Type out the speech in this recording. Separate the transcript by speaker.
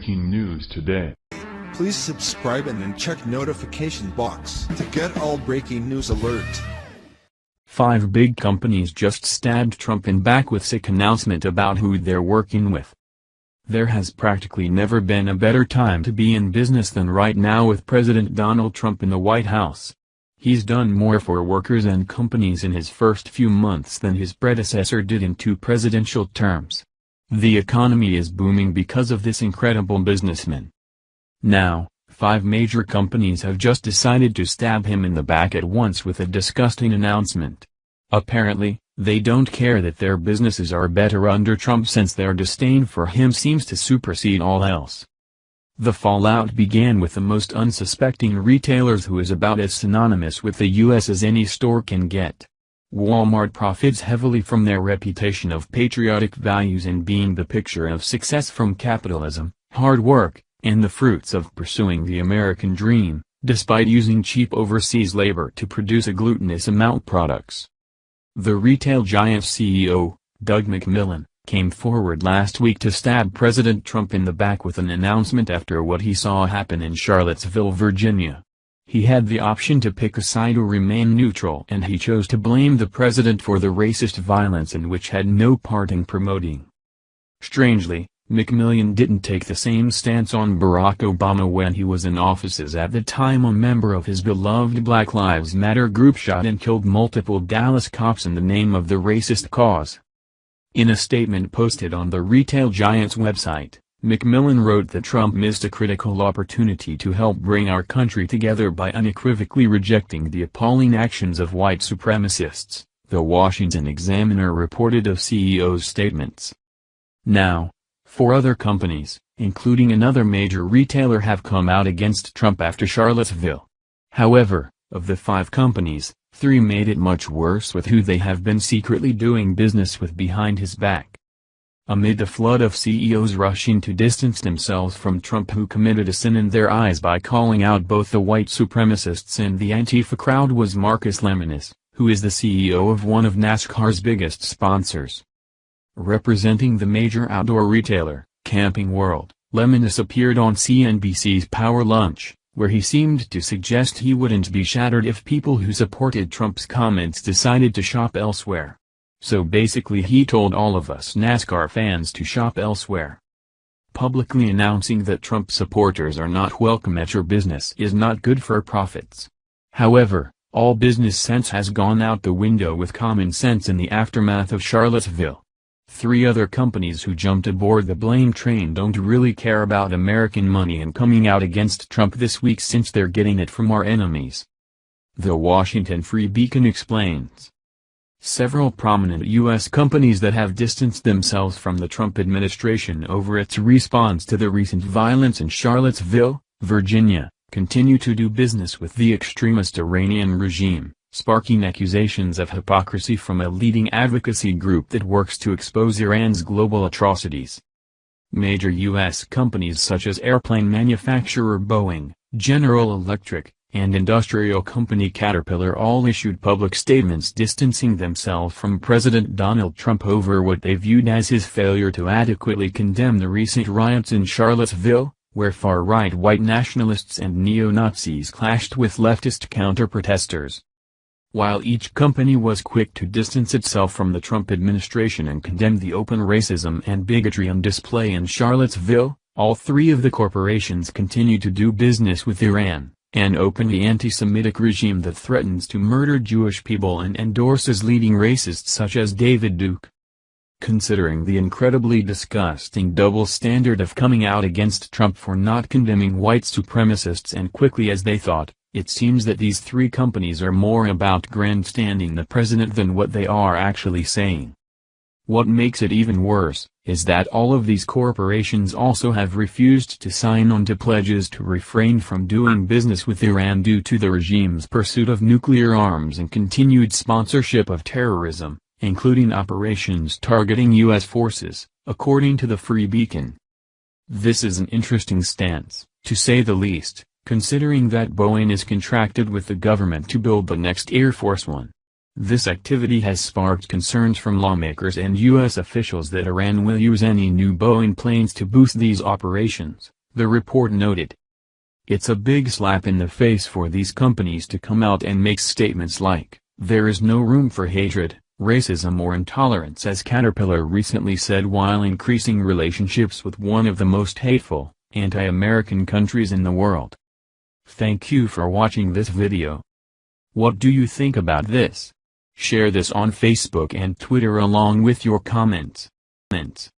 Speaker 1: breaking news today.
Speaker 2: Please subscribe and then check notification box to get all breaking news alert.
Speaker 3: 5 big companies just stabbed Trump in back with sick announcement about who they're working with. There has practically never been a better time to be in business than right now with President Donald Trump in the White House. He's done more for workers and companies in his first few months than his predecessor did in 2 presidential terms. The economy is booming because of this incredible businessman. Now, 5 major companies have just decided to stab him in the back at once with a disgusting announcement. Apparently, they don't care that their businesses are better under Trump since their disdain for him seems to supersede all else. The fallout began with the most unsuspecting retailers who is about as synonymous with the U.S. as any store can get. Walmart profits heavily from their reputation of patriotic values and being the picture of success from capitalism, hard work, and the fruits of pursuing the American dream, despite using cheap overseas labor to produce a glutinous amount products. The retail giant's CEO, Doug McMillon, came forward last week to stab President Trump in the back with an announcement after what he saw happen in Charlottesville, Virginia. He had the option to pick a side or remain neutral, and he chose to blame the president for the racist violence in which had no part in promoting. Strangely, McMillon didn't take the same stance on Barack Obama when he was in office as at the time a member of his beloved Black Lives Matter group shot and killed multiple Dallas cops in the name of the racist cause. In a statement posted on the retail giant's website, McMillon wrote that Trump missed a critical opportunity to help bring our country together by unequivocally rejecting the appalling actions of white supremacists, the Washington Examiner reported of CEO's statements. Now, 4 other companies, including another major retailer, have come out against Trump after Charlottesville. However, of the 5 companies, 3 made it much worse with who they have been secretly doing business with behind his back. Amid the flood of CEOs rushing to distance themselves from Trump, who committed a sin in their eyes by calling out both the white supremacists and the Antifa crowd, was Marcus Lemonis, who is the CEO of one of NASCAR's biggest sponsors. Representing the major outdoor retailer, Camping World, Lemonis appeared on CNBC's Power Lunch, where he seemed to suggest he wouldn't be shattered if people who supported Trump's comments decided to shop elsewhere. So basically he told all of us NASCAR fans to shop elsewhere. Publicly announcing that Trump supporters are not welcome at your business is not good for profits. However, all business sense has gone out the window with common sense in the aftermath of Charlottesville. 3 other companies who jumped aboard the blame train don't really care about American money and coming out against Trump this week since they're getting it from our enemies. The Washington Free Beacon explains. Several prominent U.S. companies that have distanced themselves from the Trump administration over its response to the recent violence in Charlottesville, Virginia, continue to do business with the extremist Iranian regime, sparking accusations of hypocrisy from a leading advocacy group that works to expose Iran's global atrocities. Major U.S. companies such as airplane manufacturer Boeing, General Electric, and industrial company Caterpillar all issued public statements distancing themselves from President Donald Trump over what they viewed as his failure to adequately condemn the recent riots in Charlottesville, where far-right white nationalists and neo-Nazis clashed with leftist counter-protesters. While each company was quick to distance itself from the Trump administration and condemn the open racism and bigotry on display in Charlottesville, all 3 of the corporations continue to do business with Iran, an openly anti-Semitic regime that threatens to murder Jewish people and endorses leading racists such as David Duke. Considering the incredibly disgusting double standard of coming out against Trump for not condemning white supremacists and quickly as they thought, it seems that these 3 companies are more about grandstanding the president than what they are actually saying. What makes it even worse, is that all of these corporations also have refused to sign on to pledges to refrain from doing business with Iran due to the regime's pursuit of nuclear arms and continued sponsorship of terrorism, including operations targeting U.S. forces, according to the Free Beacon. This is an interesting stance, to say the least, considering that Boeing is contracted with the government to build the next Air Force One. This activity has sparked concerns from lawmakers and U.S. officials that Iran will use any new Boeing planes to boost these operations, The report noted. It's a big slap in the face for these companies to come out and make statements like, "There is no room for hatred, racism or intolerance," as Caterpillar recently said while increasing relationships with one of the most hateful, anti-American countries in the world. Thank you for watching this video. What do you think about this? Share this on Facebook and Twitter along with your comments.